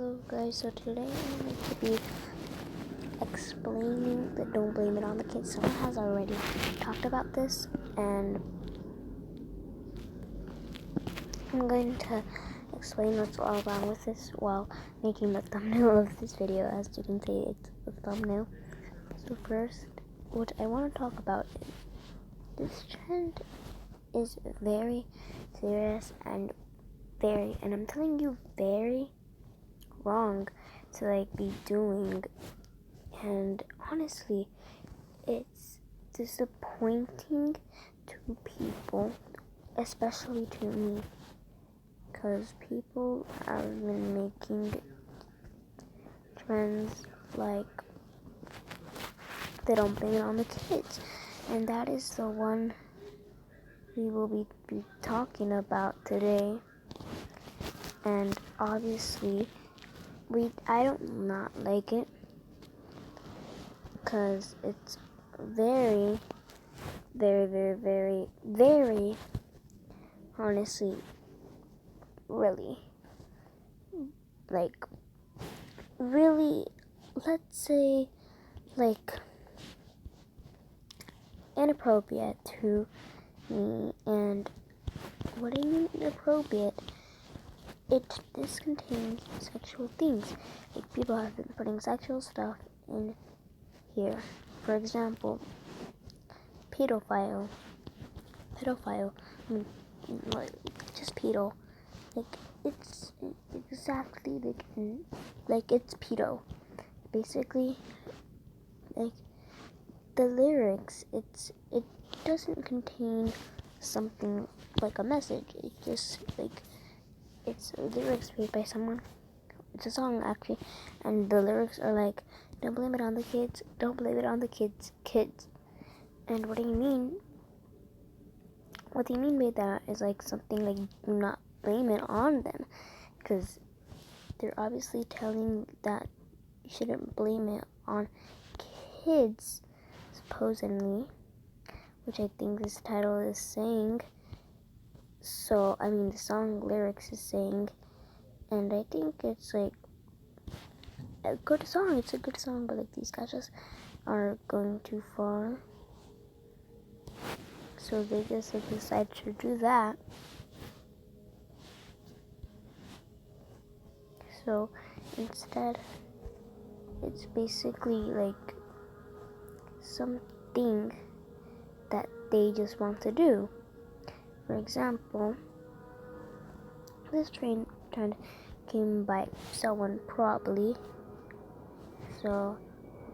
Hello guys, so today I'm going to be explaining the Don't Blame It on the Kids. Someone has already talked about this, and I'm going to explain what's all wrong with this while making the thumbnail of this video. As you can see, it's the thumbnail. So first, what I want to talk about is this trend is very serious and I'm telling you, very wrong to be doing, and honestly it's disappointing to people, especially to me, because people have been making trends like they don't blame it on the kids, and that is the one we will be talking about today. And obviously I don't not like it, because it's very honestly really really, let's say, inappropriate to me. And what I mean inappropriate, this contains sexual things. People have been putting sexual stuff in here. For example, pedophile. I mean, just pedo. It's exactly it's pedo. Basically, the lyrics, it doesn't contain something like a message. It just it's lyrics made by someone. It's a song actually, and the lyrics are don't blame it on the kids, don't blame it on the kids. And what they mean by that is something do not blame it on them, because they're obviously telling that you shouldn't blame it on kids, supposedly, which I think this title is saying. So I mean the song lyrics is saying, and I think it's a good song. It's a good song, but these guys just are going too far. So they just decided to do that. So instead, it's basically something that they just want to do. For example, this trend came by someone probably. So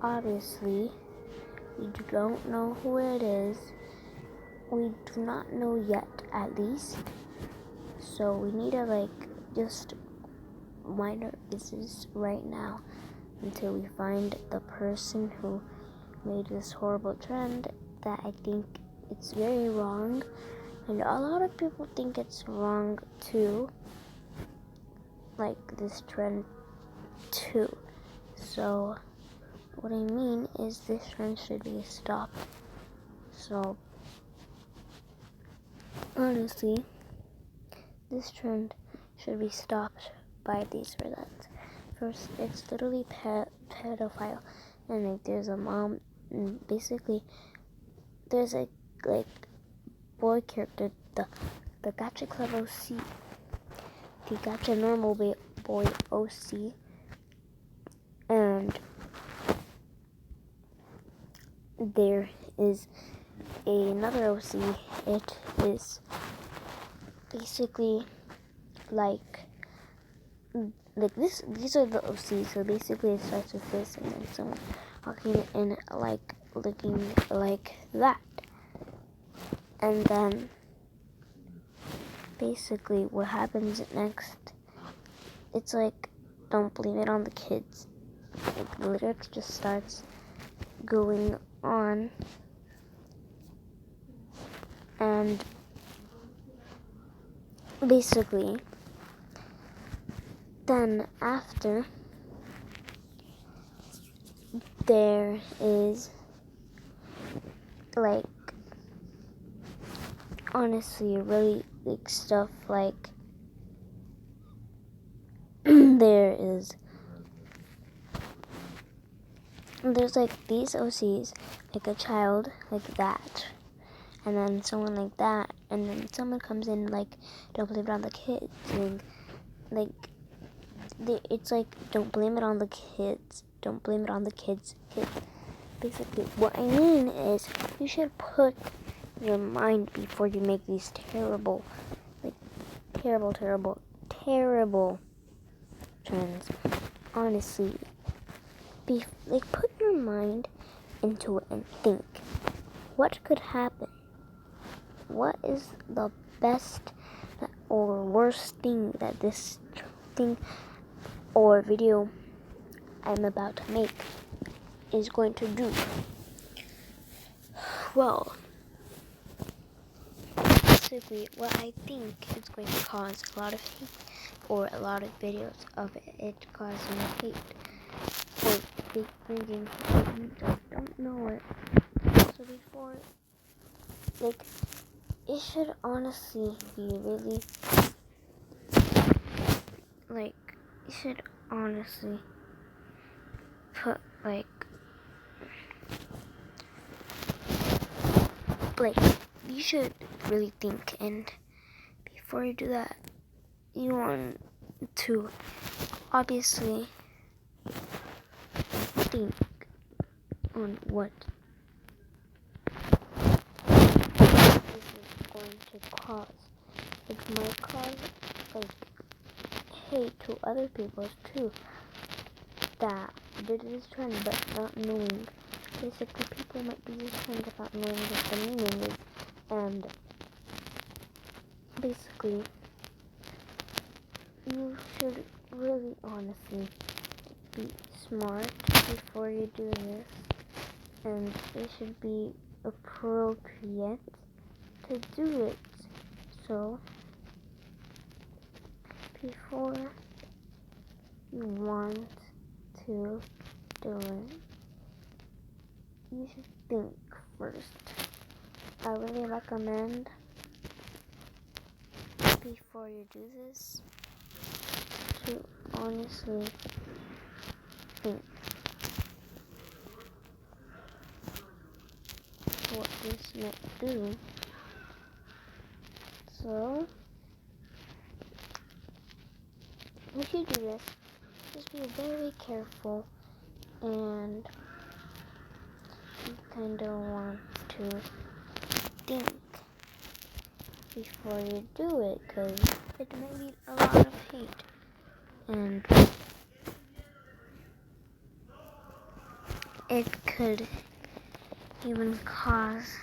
obviously, we don't know who it is. We do not know yet, at least. So we need to just mind our business right now until we find the person who made this horrible trend that I think it's very wrong, and a lot of people think it's wrong too, this trend too. So what I mean is this trend should be stopped. So honestly, this trend should be stopped by these reasons. First, it's literally pedophile, and there's a mom, and basically there's a boy character, the Gacha Club OC, the Gacha Normal Boy OC, and there is another OC. It is basically this. These are the OCs. So basically, it starts with this, and then someone walking in looking like that, and then basically what happens next, it's don't blame it on the kids. The lyrics just starts going on, and basically then after there is honestly really stuff there's like these OCs, like a child like that, and then someone like that, and then someone comes in like, don't blame it on the kids, and like it's like, don't blame it on the kids, don't blame it on the kids. Basically, what I mean is, you should put your mind before you make these terrible trends. Honestly, put your mind into it and think, what could happen? What is the best or worst thing that this thing or video I'm about to make is going to do? Well, basically, what I think is going to cause a lot of hate, or a lot of videos of it causing hate, or thinking you just don't know it. So before, it should honestly be really, you should honestly put, you should really think, and before you do that, you want to obviously think on what this is going to cause. It might cause hate to other people too that did this trend but not knowing. Basically, people might do this trend without knowing what the meaning is, and basically, you should really honestly be smart before you do this, and it should be appropriate to do it. So, before you want to do it, you should think first. I really recommend, before you do this, to honestly think what this might do. So, if you do this, just be very careful, and you kind of want to think before you do it, because it may lead a lot of hate, and it could even cause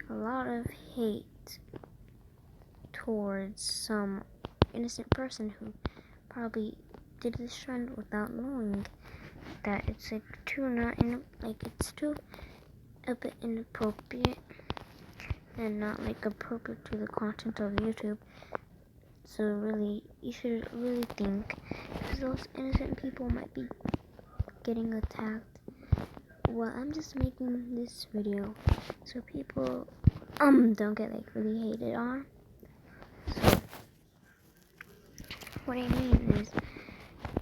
a lot of hate towards some innocent person who probably did this trend without knowing that it's it's too a bit inappropriate and not appropriate to the content of YouTube. So really, you should really think, because those innocent people might be getting attacked. Well, I'm just making this video so people don't get really hated on. So what I mean is,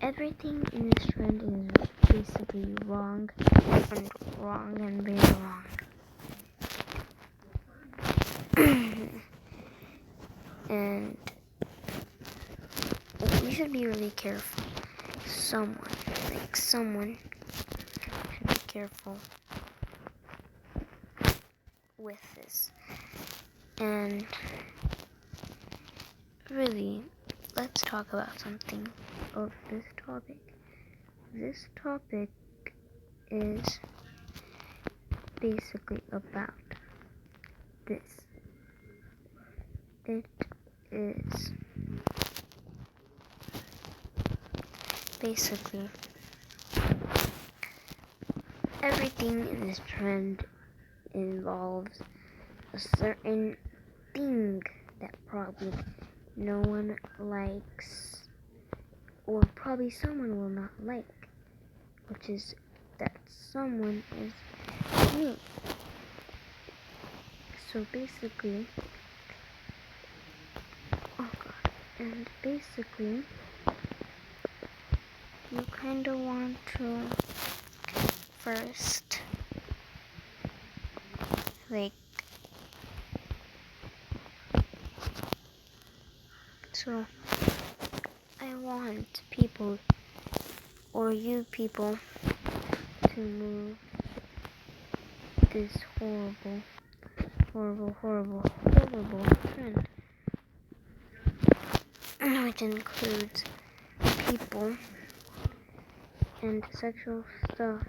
everything in this trend is basically wrong and very wrong. And you should be really careful. Someone should be careful with this. And really, let's talk about something of this topic. This topic is basically about this. It is basically everything in this trend involves a certain thing that probably no one likes, or probably someone will not like, which is that someone is me. So basically, and basically, you kind of want to first, like, so I want people, or you people, to move this horrible trend, which includes people and sexual stuff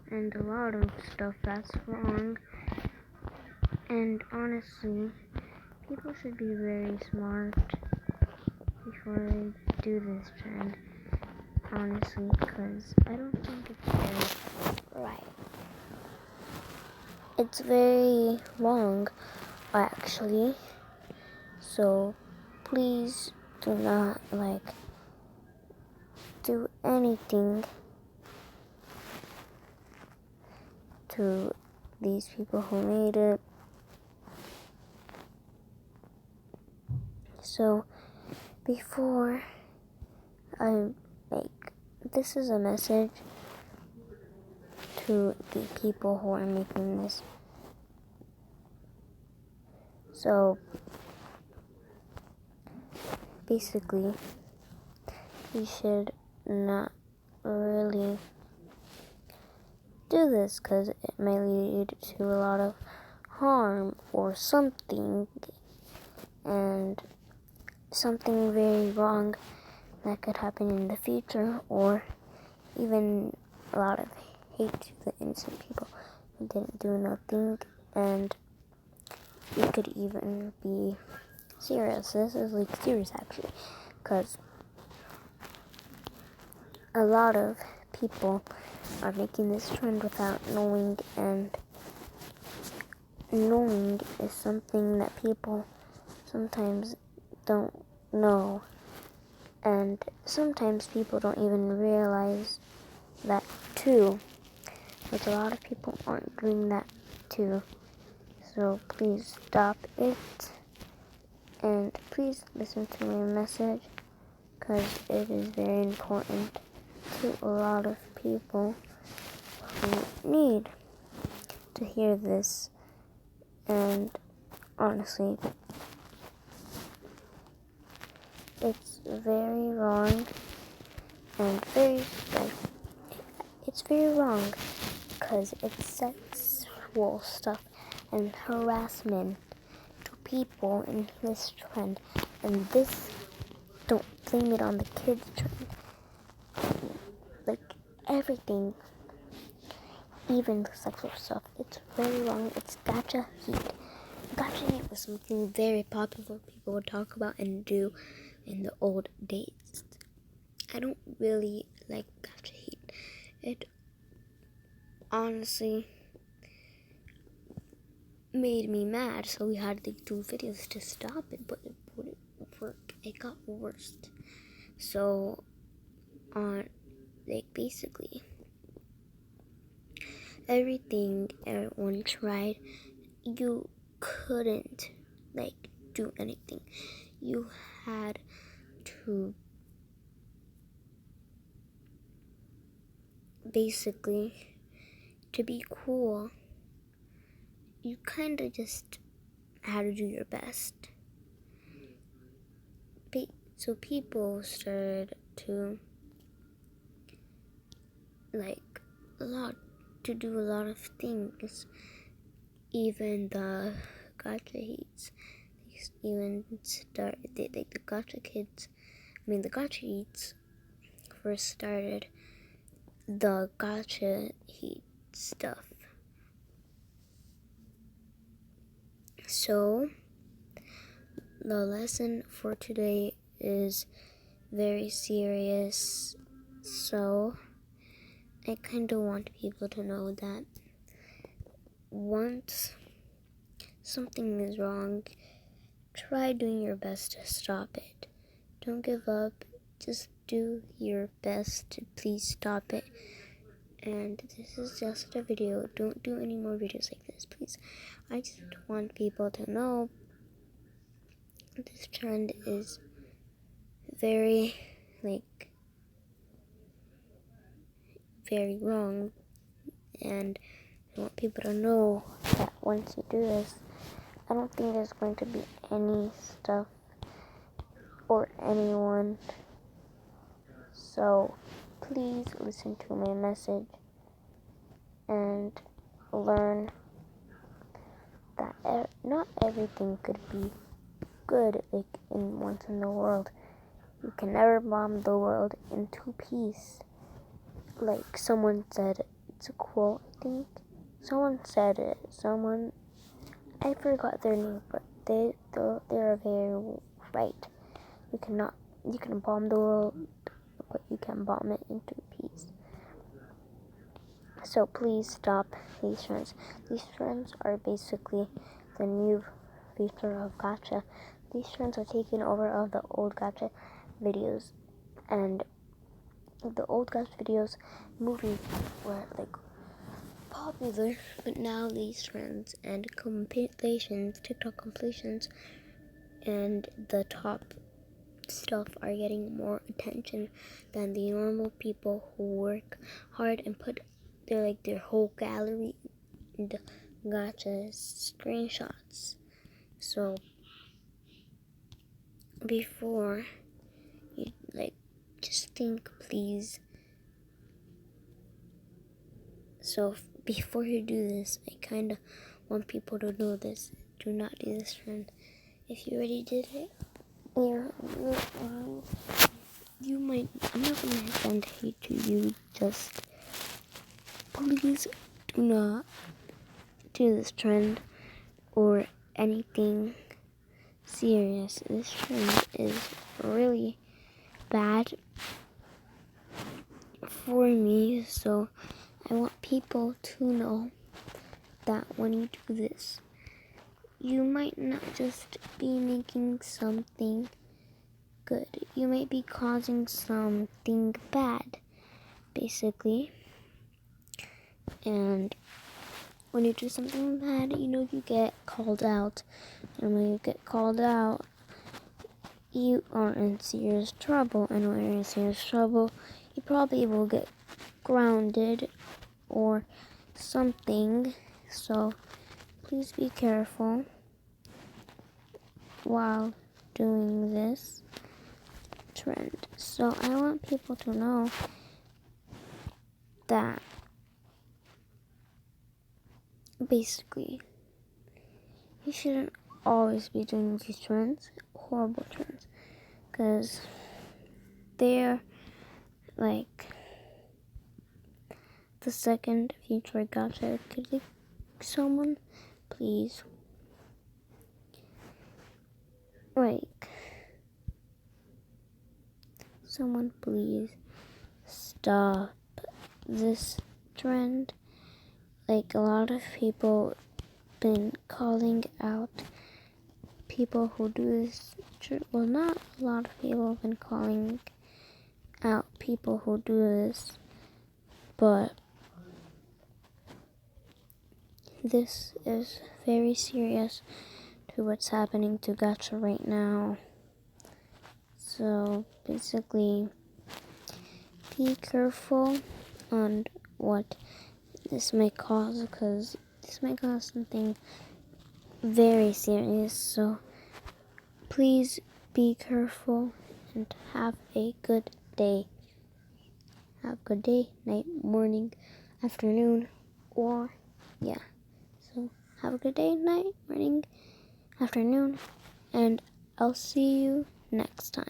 and a lot of stuff that's wrong. And honestly, people should be very smart before they do this trend, honestly, because I don't think it's very right. It's very wrong, actually. So please do not do anything to these people who made it. So before I this is a message to the people who are making this. So basically, you should not really do this because it may lead to a lot of harm or something, and something very wrong that could happen in the future, or even a lot of hate to the innocent people who didn't do nothing, and it could even be serious. This is serious actually, because a lot of people are making this trend without knowing, and knowing is something that people sometimes don't know, and sometimes people don't even realize that too, which a lot of people aren't doing that too. So please stop it, and please listen to my message, because it is very important to a lot of people who need to hear this. And honestly, it's very wrong, and it's very wrong because it's sexual stuff and harassment to people in this trend. And this, don't blame it on the kids trend. Everything, even the sexual stuff, it's very wrong. It's gacha heat. Gacha heat was something very popular people would talk about and do in the old days. I don't really like gacha heat. It honestly made me mad, so we had to do videos to stop it, but it wouldn't work. It got worse. So basically everything everyone tried, you couldn't do anything. You had to basically, to be cool, you kind of just had to do your best. So people started to do a lot of things. Even the gacha heats, even started the gacha kids. The gacha heats first started the gacha heat stuff. So the lesson for today is very serious. So I kind of want people to know that once something is wrong, try doing your best to stop it. Don't give up. Just do your best to please stop it. And this is just a video. Don't do any more videos like this, please. I just want people to know this trend is very very wrong, and I want people to know that once you do this, I don't think there's going to be any stuff or anyone. So please listen to my message and learn that not everything could be good like in once in the world. You can never bomb the world into peace. Like someone said, it's a quote, I think. Someone said it. I forgot their name, but they're very right. You can bomb the world, but you can bomb it into peace. So please stop these trends. These trends are basically the new feature of gacha. These trends are taking over of the old gacha videos, and the old gacha videos, movies were like popular, but now these trends and compilations, TikTok compilations, and the top stuff are getting more attention than the normal people who work hard and put their whole gallery in the gacha screenshots. So before you just think, please. So before you do this, I kind of want people to know this. Do not do this trend. If you already did it, you might. I'm not gonna send hate to you. Just please do not do this trend or anything serious. This trend is really bad for me, so I want people to know that when you do this, you might not just be making something good. You might be causing something bad, basically. And when you do something bad, you get called out. And when you get called out, you are in serious trouble. And when you're in serious trouble, you probably will get grounded or something. So please be careful while doing this trend. So I want people to know that basically you shouldn't always be doing these trends, horrible trends, because they're like the second future gacha could be someone. Please, someone please stop this trend. A lot of people been calling out people who do this. Well, not a lot of people have been calling out people who do this, but this is very serious to what's happening to gacha right now. So basically, be careful on what this may cause, because this might cause something very serious. So please be careful and have a good day. Have a good day, night, morning, afternoon, or yeah. So have a good day, night, morning, afternoon, and I'll see you next time.